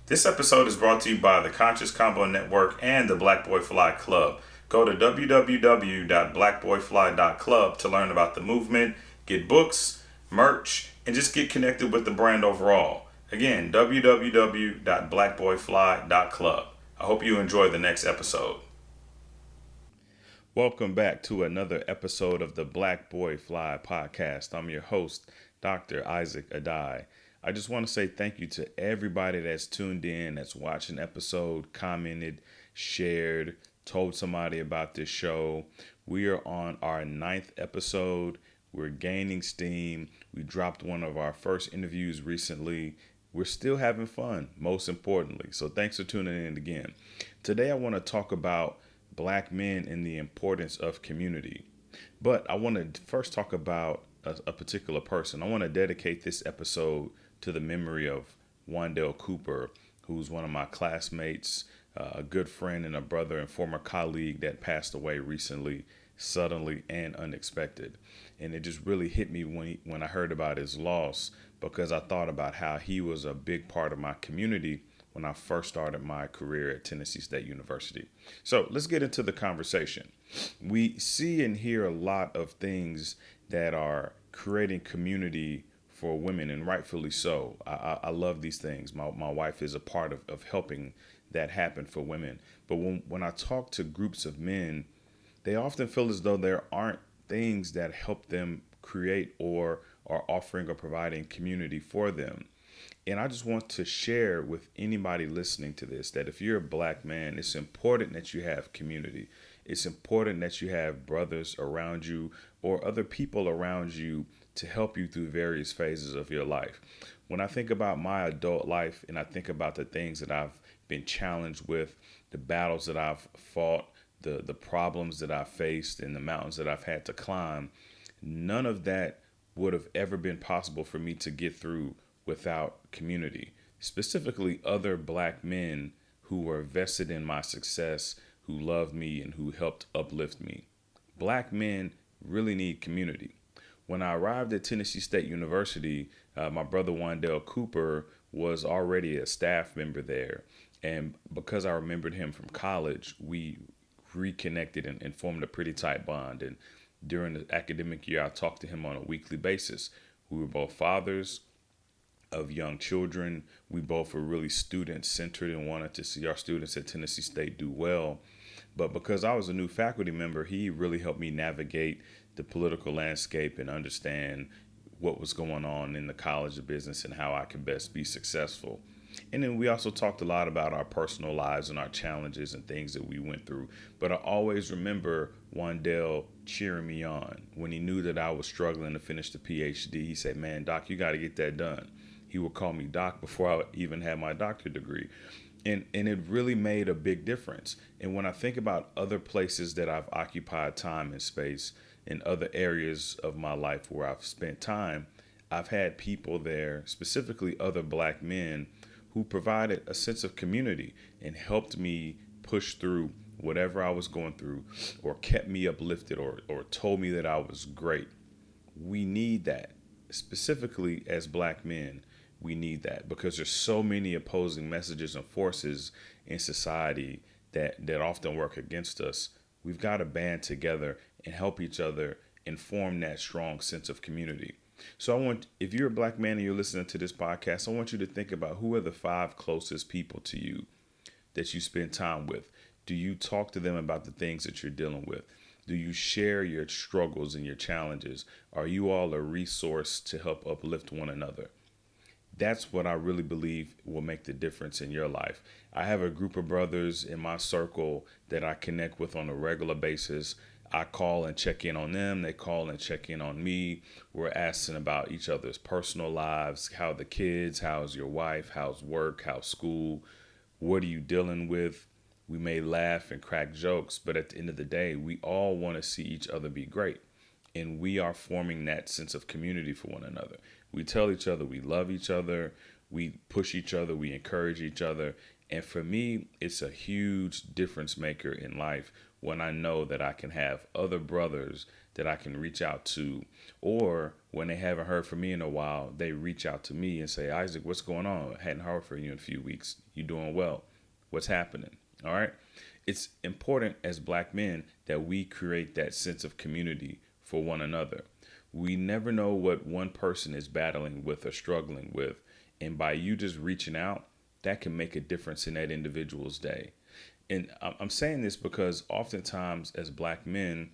This episode is brought to you by the Conscious Combo Network and the Black Boy Fly Club. Go to www.blackboyfly.club to learn about the movement, get books, merch, and just get connected with the brand overall. Again, www.blackboyfly.club. I hope you enjoy the next episode. Welcome back to another episode of the Black Boy Fly podcast. I'm your host, Dr. Isaac Addae. I just want to say thank you to everybody that's tuned in, that's watched an episode, commented, shared, told somebody about this show. We are on our 9th episode. We're gaining steam. We dropped one of our first interviews recently. We're still having fun, most importantly. So thanks for tuning in again. Today I want to talk about Black men and the importance of community. But I want to first talk about a particular person. I want to dedicate this episode to the memory of Wandale Cooper, who's one of my classmates, a good friend and a brother and former colleague that passed away recently, suddenly and unexpected. And it just really hit me when I heard about his loss, because I thought about how he was a big part of my community when I first started my career at Tennessee State University. So let's get into the conversation. We see and hear a lot of things that are creating community for women, and rightfully so. I love these things. My wife is a part of helping that happen for women. But when I talk to groups of men, they often feel as though there aren't things that help them create or are offering or providing community for them. And I just want to share with anybody listening to this that if you're a Black man, it's important that you have community. It's important that you have brothers around you or other people around you to help you through various phases of your life. When I think about my adult life and I think about the things that I've been challenged with, the battles that I've fought, the problems that I've faced, and the mountains that I've had to climb, none of that would have ever been possible for me to get through without community, specifically other Black men who were vested in my success, who loved me and who helped uplift me. Black men really need community. When I arrived at Tennessee State University, my brother Wandale Cooper was already a staff member there. And because I remembered him from college, we reconnected and formed a pretty tight bond. And during the academic year, I talked to him on a weekly basis. We were both fathers of young children. We both were really student-centered and wanted to see our students at Tennessee State do well. But because I was a new faculty member, he really helped me navigate the political landscape and understand what was going on in the College of Business and how I could best be successful. And then we also talked a lot about our personal lives and our challenges and things that we went through. But I always remember Wandale cheering me on. When he knew that I was struggling to finish the PhD, he said, "Man, Doc, you got to get that done." He would call me Doc before I even had my doctorate degree. And it really made a big difference. And when I think about other places that I've occupied time and space, in other areas of my life where I've spent time, I've had people there, specifically other Black men, who provided a sense of community and helped me push through whatever I was going through, or kept me uplifted, or told me that I was great. We need that. Specifically as Black men, we need that, because there's so many opposing messages and forces in society that often work against us. We've got to band together and help each other and form that strong sense of community. So if you're a Black man and you're listening to this podcast, I want you to think about, who are the 5 closest people to you that you spend time with? Do you talk to them about the things that you're dealing with? Do you share your struggles and your challenges? Are you all a resource to help uplift one another? That's what I really believe will make the difference in your life. I have a group of brothers in my circle that I connect with on a regular basis. I call and check in on them. They call and check in on me. We're asking about each other's personal lives. How are the kids? How's your wife? How's work? How's school? What are you dealing with? We may laugh and crack jokes, but at the end of the day, we all want to see each other be great. And we are forming that sense of community for one another. We tell each other we love each other. We push each other. We encourage each other. And for me, it's a huge difference maker in life when I know that I can have other brothers that I can reach out to, or when they haven't heard from me in a while, they reach out to me and say, Isaac, what's going on? I hadn't heard from you in a few weeks. You doing well? What's happening? All right. It's important as black men that we create that sense of community for one another. We never know what one person is battling with or struggling with. And by you just reaching out, that can make a difference in that individual's day. And I'm saying this because oftentimes as black men,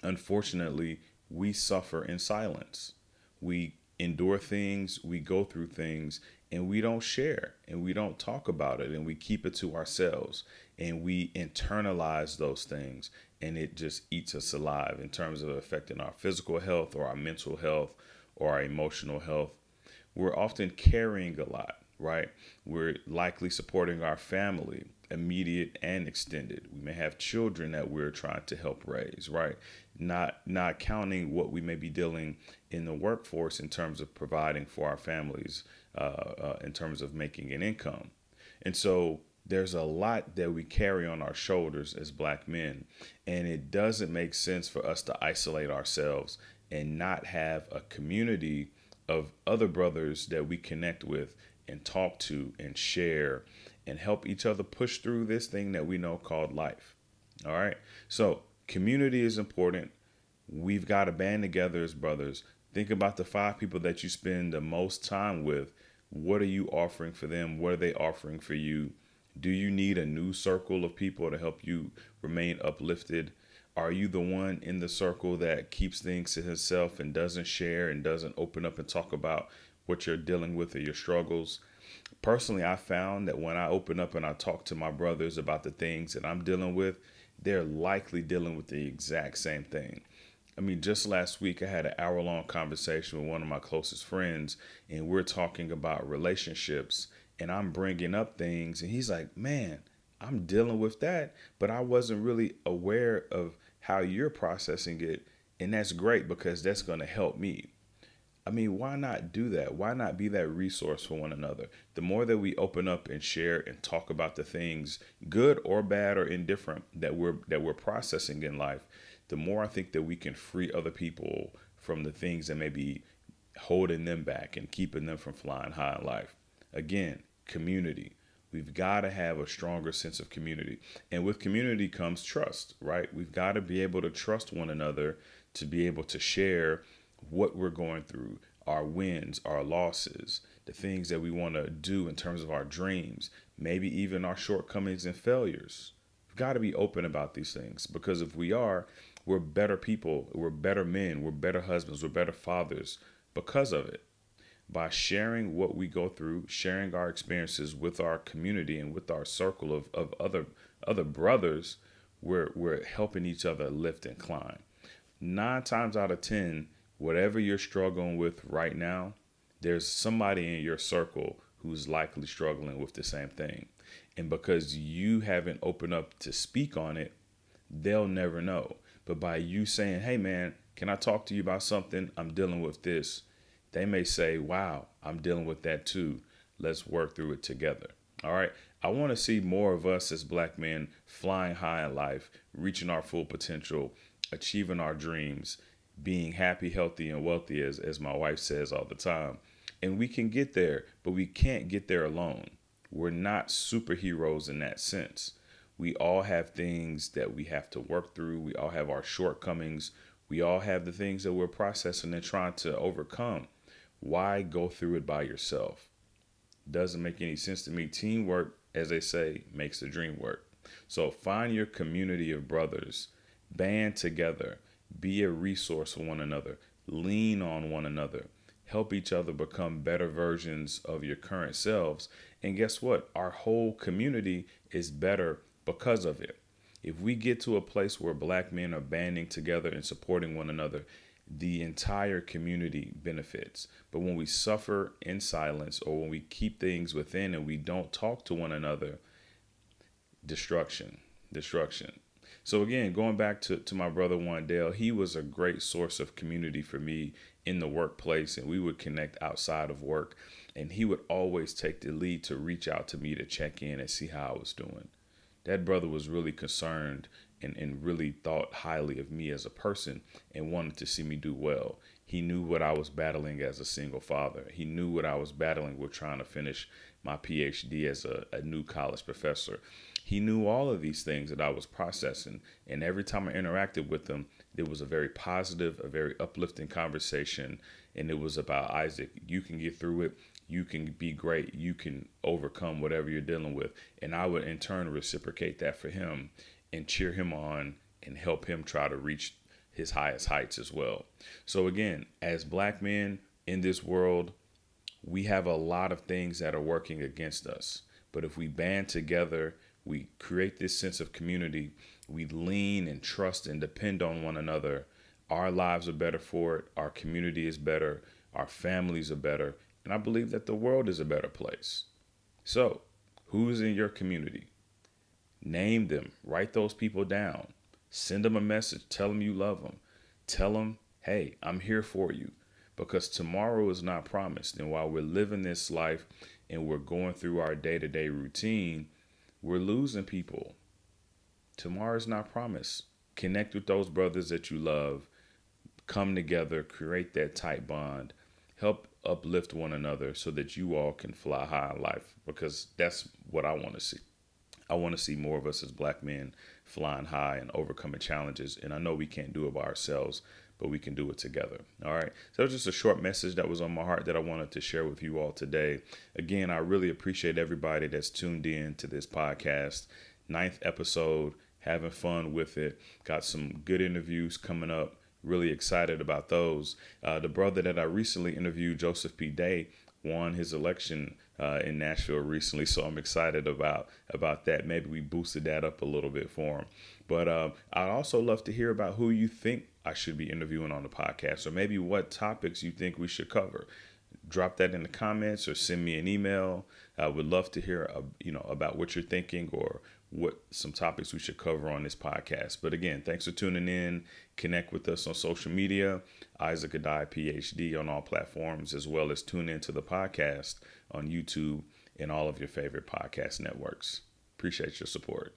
unfortunately, we suffer in silence. We endure things, we go through things, and we don't share and we don't talk about it, and we keep it to ourselves, and we internalize those things, and it just eats us alive in terms of affecting our physical health or our mental health or our emotional health. We're often carrying a lot, right? We're likely supporting our family, immediate and extended. We may have children that we're trying to help raise, right? Not counting what we may be dealing in the workforce in terms of providing for our families, in terms of making an income. And so there's a lot that we carry on our shoulders as black men, and it doesn't make sense for us to isolate ourselves and not have a community of other brothers that we connect with and talk to and share and help each other push through this thing that we know called life. All right. So community is important. We've got to band together as brothers. Think about the 5 people that you spend the most time with. What are you offering for them? What are they offering for you? Do you need a new circle of people to help you remain uplifted? Are you the one in the circle that keeps things to himself and doesn't share and doesn't open up and talk about what you're dealing with or your struggles? Personally, I found that when I open up and I talk to my brothers about the things that I'm dealing with, they're likely dealing with the exact same thing. I mean, just last week, I had an hour-long conversation with one of my closest friends, and we're talking about relationships, and I'm bringing up things, and he's like, man, I'm dealing with that, but I wasn't really aware of how you're processing it, and that's great because that's going to help me. I mean, why not do that? Why not be that resource for one another? The more that we open up and share and talk about the things, good or bad or indifferent, that we're processing in life, the more I think that we can free other people from the things that may be holding them back and keeping them from flying high in life. Again, community. We've got to have a stronger sense of community. And with community comes trust, right? We've got to be able to trust one another to be able to share what we're going through, our wins, our losses, the things that we want to do in terms of our dreams, maybe even our shortcomings and failures. We've got to be open about these things, because if we are, we're better people, we're better men, we're better husbands, we're better fathers because of it. By sharing what we go through, sharing our experiences with our community and with our circle of other brothers, we're helping each other lift and climb. 9 times out of 10, whatever you're struggling with right now, there's somebody in your circle who's likely struggling with the same thing. And because you haven't opened up to speak on it, they'll never know. But by you saying, hey man, can I talk to you about something? I'm dealing with this. They may say, wow, I'm dealing with that too. Let's work through it together. All right. I want to see more of us as black men flying high in life, reaching our full potential, achieving our dreams, being happy, healthy, and wealthy, as my wife says all the time. And we can get there, but we can't get there alone. We're not superheroes in that sense. We all have things that we have to work through. We all have our shortcomings. We all have the things that we're processing and trying to overcome. Why go through it by yourself? Doesn't make any sense to me. Teamwork, as they say, makes the dream work. So find your community of brothers, band together, be a resource for one another, lean on one another, help each other become better versions of your current selves. And guess what? Our whole community is better because of it. If we get to a place where black men are banding together and supporting one another, the entire community benefits. But when we suffer in silence, or when we keep things within and we don't talk to one another, destruction. So again, going back to my brother Wandale, he was a great source of community for me in the workplace, and we would connect outside of work, and he would always take the lead to reach out to me to check in and see how I was doing. That brother was really concerned and really thought highly of me as a person and wanted to see me do well. He knew what I was battling as a single father. He knew what I was battling with trying to finish my PhD as a new college professor. He knew all of these things that I was processing. And every time I interacted with him, it was a very positive, a very uplifting conversation. And it was about, Isaac, you can get through it. You can be great. You can overcome whatever you're dealing with. And I would in turn reciprocate that for him and cheer him on and help him try to reach his highest heights as well. So again, as Black men in this world, we have a lot of things that are working against us. But if we band together, we create this sense of community, we lean and trust and depend on one another, our lives are better for it, our community is better, our families are better, and I believe that the world is a better place. So, who's in your community? Name them, write those people down. Send them a message. Tell them you love them. Tell them, hey, I'm here for you. Because tomorrow is not promised. And while we're living this life and we're going through our day-to-day routine, we're losing people. Tomorrow's not promised. Connect with those brothers that you love. Come together, create that tight bond. Help uplift one another so that you all can fly high in life. Because that's what I want to see. I want to see more of us as Black men flying high and overcoming challenges. And I know we can't do it by ourselves, but we can do it together. All right. So that was just a short message that was on my heart that I wanted to share with you all today. Again, I really appreciate everybody that's tuned in to this podcast. 9th episode, having fun with it. Got some good interviews coming up. Really excited about those. The brother that I recently interviewed, Joseph P. Day, won his election in Nashville recently, so I'm excited about that. Maybe we boosted that up a little bit for him. But I'd also love to hear about who you think I should be interviewing on the podcast, or maybe what topics you think we should cover. Drop that in the comments or send me an email. I would love to hear about what you're thinking or what some topics we should cover on this podcast. But again, thanks for tuning in. Connect with us on social media, Isaac Addae, PhD, on all platforms, as well as tune into the podcast on YouTube and all of your favorite podcast networks. Appreciate your support.